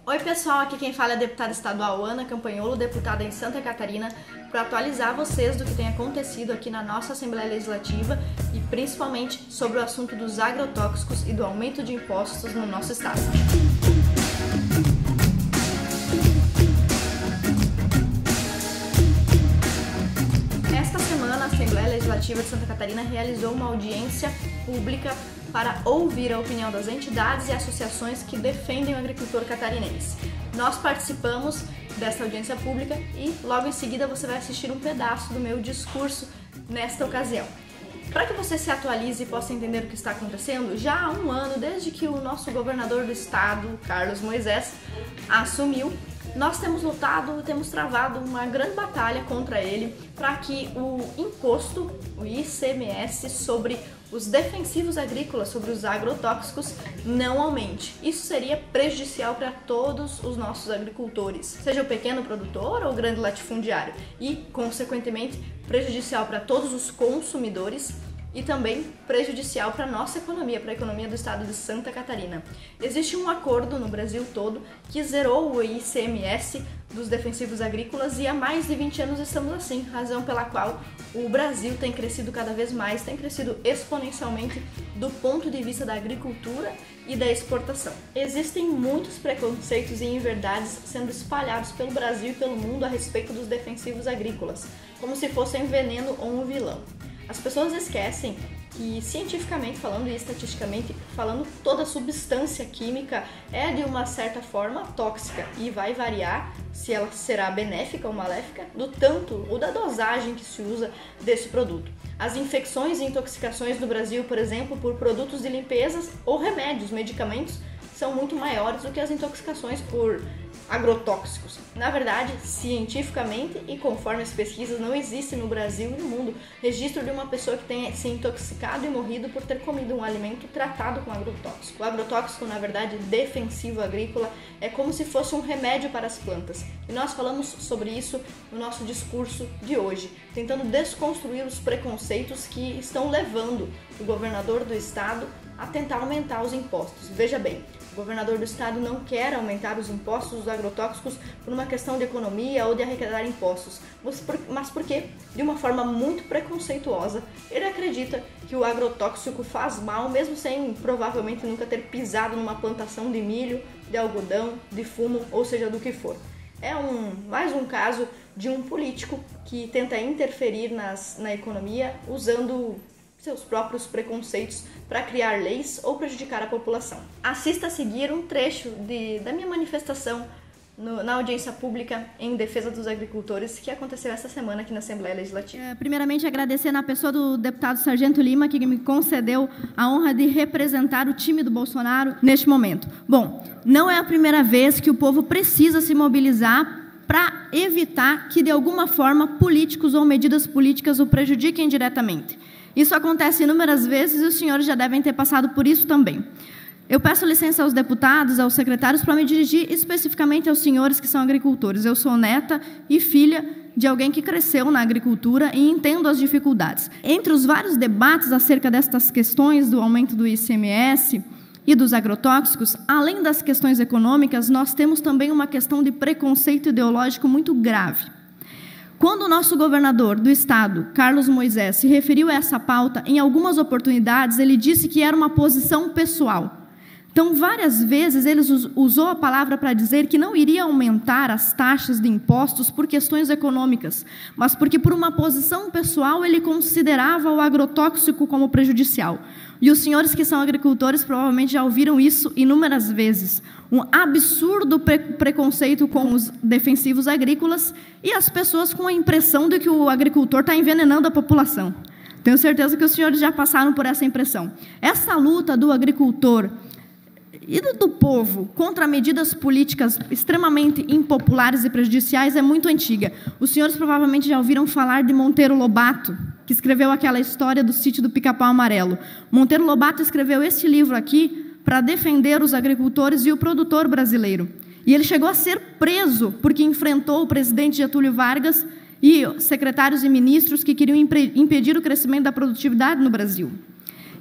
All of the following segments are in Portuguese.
Oi pessoal, aqui quem fala é a deputada estadual Ana Campanholo, deputada em Santa Catarina, para atualizar vocês do que tem acontecido aqui na nossa Assembleia Legislativa e principalmente sobre o assunto dos agrotóxicos e do aumento de impostos no nosso estado. Esta semana, a Assembleia Legislativa de Santa Catarina realizou uma audiência pública para ouvir a opinião das entidades e associações que defendem o agricultor catarinense. Nós participamos desta audiência pública e logo em seguida você vai assistir um pedaço do meu discurso nesta ocasião. Para que você se atualize e possa entender o que está acontecendo, já há um ano, desde que o nosso governador do estado, Carlos Moisés, assumiu, nós temos lutado e temos travado uma grande batalha contra ele para que o imposto, o ICMS, sobre os defensivos agrícolas, sobre os agrotóxicos, não aumente. Isso seria prejudicial para todos os nossos agricultores, seja o pequeno produtor ou o grande latifundiário, e, consequentemente, prejudicial para todos os consumidores e também prejudicial para a nossa economia, para a economia do estado de Santa Catarina. Existe um acordo no Brasil todo que zerou o ICMS dos defensivos agrícolas e há mais de 20 anos estamos assim, razão pela qual o Brasil tem crescido cada vez mais, tem crescido exponencialmente do ponto de vista da agricultura e da exportação. Existem muitos preconceitos e inverdades sendo espalhados pelo Brasil e pelo mundo a respeito dos defensivos agrícolas, como se fossem um veneno ou um vilão. As pessoas esquecem que, cientificamente falando e estatisticamente falando, toda substância química é de uma certa forma tóxica e vai variar se ela será benéfica ou maléfica do tanto ou da dosagem que se usa desse produto. As infecções e intoxicações no Brasil, por exemplo, por produtos de limpeza ou remédios, medicamentos, são muito maiores do que as intoxicações por agrotóxicos. Na verdade, cientificamente e conforme as pesquisas, não existe no Brasil e no mundo registro de uma pessoa que tenha se intoxicado e morrido por ter comido um alimento tratado com agrotóxico. O agrotóxico, na verdade, defensivo agrícola, é como se fosse um remédio para as plantas. E nós falamos sobre isso no nosso discurso de hoje, tentando desconstruir os preconceitos que estão levando o governador do estado a tentar aumentar os impostos. Veja bem, o governador do estado não quer aumentar os impostos dos agrotóxicos por uma questão de economia ou de arrecadar impostos, mas porque, de uma forma muito preconceituosa, ele acredita que o agrotóxico faz mal, mesmo sem provavelmente nunca ter pisado numa plantação de milho, de algodão, de fumo, ou seja, do que for. É mais um caso de um político que tenta interferir na economia usando seus próprios preconceitos para criar leis ou prejudicar a população. Assista a seguir um trecho da minha manifestação na audiência pública em defesa dos agricultores que aconteceu essa semana aqui na Assembleia Legislativa. Primeiramente, agradecer na pessoa do deputado Sargento Lima, que me concedeu a honra de representar o time do Bolsonaro neste momento. Bom, não é a primeira vez que o povo precisa se mobilizar para evitar que, de alguma forma, políticos ou medidas políticas o prejudiquem diretamente. Isso acontece inúmeras vezes e os senhores já devem ter passado por isso também. Eu peço licença aos deputados, aos secretários, para me dirigir especificamente aos senhores que são agricultores. Eu sou neta e filha de alguém que cresceu na agricultura e entendo as dificuldades. Entre os vários debates acerca destas questões do aumento do ICMS e dos agrotóxicos, além das questões econômicas, nós temos também uma questão de preconceito ideológico muito grave. Quando o nosso governador do estado, Carlos Moisés, se referiu a essa pauta, em algumas oportunidades ele disse que era uma posição pessoal. Então, várias vezes ele usou a palavra para dizer que não iria aumentar as taxas de impostos por questões econômicas, mas porque por uma posição pessoal ele considerava o agrotóxico como prejudicial. E os senhores que são agricultores provavelmente já ouviram isso inúmeras vezes. Um absurdo preconceito com os defensivos agrícolas e as pessoas com a impressão de que o agricultor está envenenando a população. Tenho certeza que os senhores já passaram por essa impressão. Essa luta do agricultor e do povo contra medidas políticas extremamente impopulares e prejudiciais é muito antiga. Os senhores provavelmente já ouviram falar de Monteiro Lobato, que escreveu aquela história do sítio do Pica-Pau Amarelo. Monteiro Lobato escreveu este livro aqui para defender os agricultores e o produtor brasileiro. E ele chegou a ser preso porque enfrentou o presidente Getúlio Vargas e secretários e ministros que queriam impedir o crescimento da produtividade no Brasil.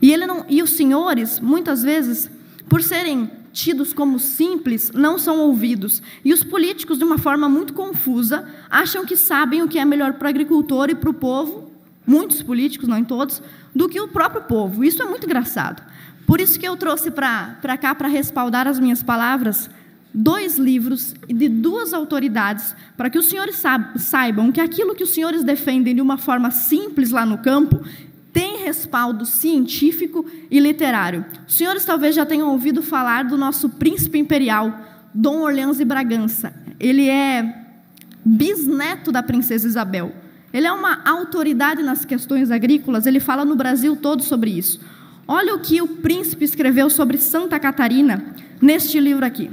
E os senhores, muitas vezes, por serem tidos como simples não são ouvidos. E os políticos, de uma forma muito confusa, acham que sabem o que é melhor para o agricultor e para o povo, muitos políticos, não em todos, do que o próprio povo. Isso é muito engraçado. Por isso que eu trouxe para cá, para respaldar as minhas palavras, 2 livros de 2 autoridades, para que os senhores saibam que aquilo que os senhores defendem de uma forma simples lá no campo tem respaldo científico e literário. Os senhores talvez já tenham ouvido falar do nosso príncipe imperial, Dom Orleans de Bragança. Ele é bisneto da princesa Isabel. Ele é uma autoridade nas questões agrícolas, ele fala no Brasil todo sobre isso. Olha o que o príncipe escreveu sobre Santa Catarina neste livro aqui.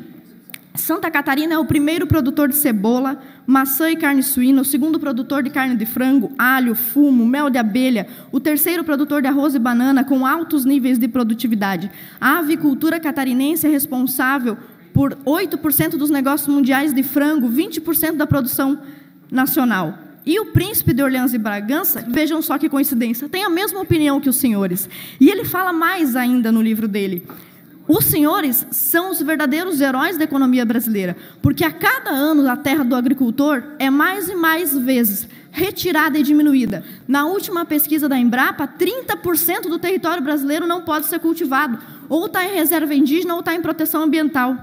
Santa Catarina é o primeiro produtor de cebola, maçã e carne suína, o segundo produtor de carne de frango, alho, fumo, mel de abelha, o terceiro produtor de arroz e banana com altos níveis de produtividade. A avicultura catarinense é responsável por 8% dos negócios mundiais de frango, 20% da produção nacional. E o príncipe de Orleans e Bragança, vejam só que coincidência, tem a mesma opinião que os senhores. E ele fala mais ainda no livro dele. Os senhores são os verdadeiros heróis da economia brasileira, porque a cada ano a terra do agricultor é mais e mais vezes retirada e diminuída. Na última pesquisa da Embrapa, 30% do território brasileiro não pode ser cultivado, ou está em reserva indígena ou está em proteção ambiental.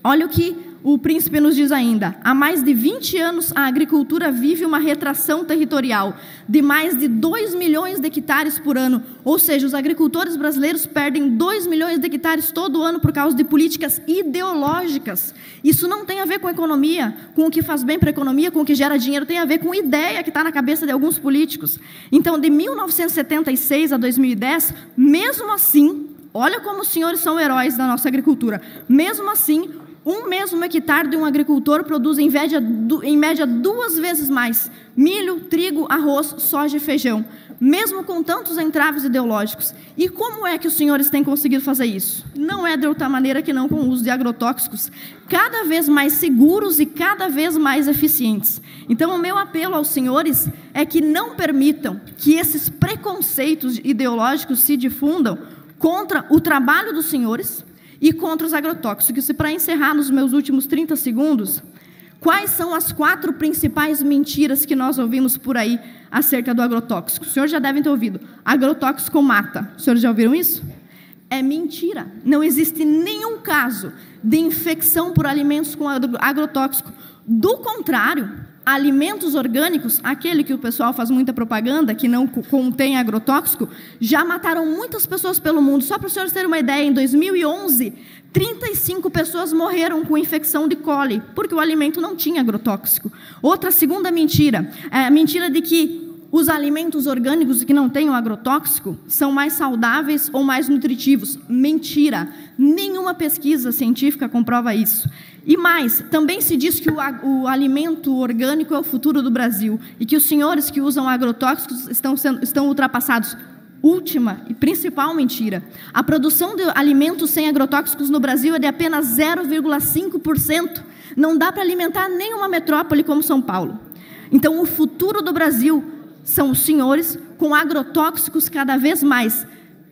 Olha o que o príncipe nos diz ainda. Há mais de 20 anos, a agricultura vive uma retração territorial de mais de 2 milhões de hectares por ano. Ou seja, os agricultores brasileiros perdem 2 milhões de hectares todo ano por causa de políticas ideológicas. Isso não tem a ver com economia, com o que faz bem para a economia, com o que gera dinheiro, tem a ver com ideia que está na cabeça de alguns políticos. Então, de 1976 a 2010, mesmo assim, olha como os senhores são heróis da nossa agricultura, mesmo assim, um mesmo hectare de um agricultor produz, em média 2 vezes mais milho, trigo, arroz, soja e feijão, mesmo com tantos entraves ideológicos. E como é que os senhores têm conseguido fazer isso? Não é de outra maneira que não com o uso de agrotóxicos, cada vez mais seguros e cada vez mais eficientes. Então, o meu apelo aos senhores é que não permitam que esses preconceitos ideológicos se difundam contra o trabalho dos senhores e contra os agrotóxicos. E para encerrar nos meus últimos 30 segundos, quais são as 4 principais mentiras que nós ouvimos por aí acerca do agrotóxico? Os senhores já devem ter ouvido. Agrotóxico mata. Os senhores já ouviram isso? É mentira. Não existe nenhum caso de infecção por alimentos com agrotóxico. Do contrário, alimentos orgânicos, aquele que o pessoal faz muita propaganda, que não contém agrotóxico, já mataram muitas pessoas pelo mundo. Só para os senhores terem uma ideia, em 2011, 35 pessoas morreram com infecção de coli, porque o alimento não tinha agrotóxico. Outra segunda mentira, é a mentira de que os alimentos orgânicos que não têm o agrotóxico são mais saudáveis ou mais nutritivos. Mentira. Nenhuma pesquisa científica comprova isso. E mais, também se diz que o alimento orgânico é o futuro do Brasil e que os senhores que usam agrotóxicos estão ultrapassados. Última e principal mentira. A produção de alimentos sem agrotóxicos no Brasil é de apenas 0,5%. Não dá para alimentar nenhuma metrópole como São Paulo. Então, o futuro do Brasil são os senhores com agrotóxicos cada vez mais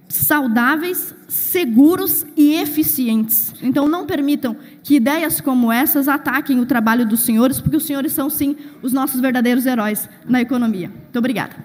saudáveis, seguros e eficientes. Então, não permitam que ideias como essas ataquem o trabalho dos senhores, porque os senhores são, sim, os nossos verdadeiros heróis na economia. Muito obrigada.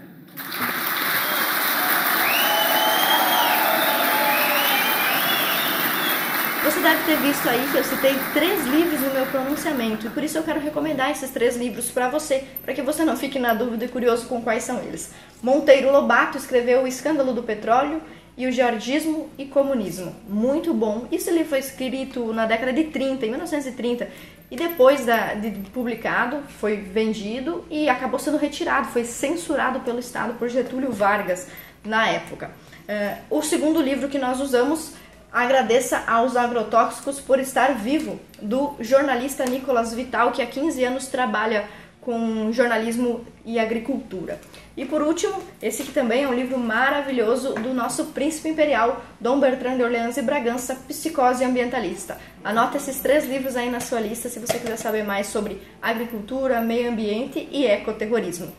Você deve ter visto aí que eu citei 3 livros no meu pronunciamento, e por isso eu quero recomendar esses 3 livros para você, para que você não fique na dúvida e curioso com quais são eles. Monteiro Lobato escreveu O Escândalo do Petróleo e o Georgismo e Comunismo. Muito bom. Esse livro foi escrito na década de 30, em 1930, e depois de publicado, foi vendido e acabou sendo retirado, foi censurado pelo Estado por Getúlio Vargas na época. O segundo livro que nós usamos, Agradeça aos Agrotóxicos por Estar Vivo, do jornalista Nicolas Vital, que há 15 anos trabalha com jornalismo e agricultura. E por último, esse que também é um livro maravilhoso do nosso príncipe imperial, Dom Bertrand de Orleans e Bragança, Psicose Ambientalista. Anota esses 3 livros aí na sua lista se você quiser saber mais sobre agricultura, meio ambiente e ecoterrorismo.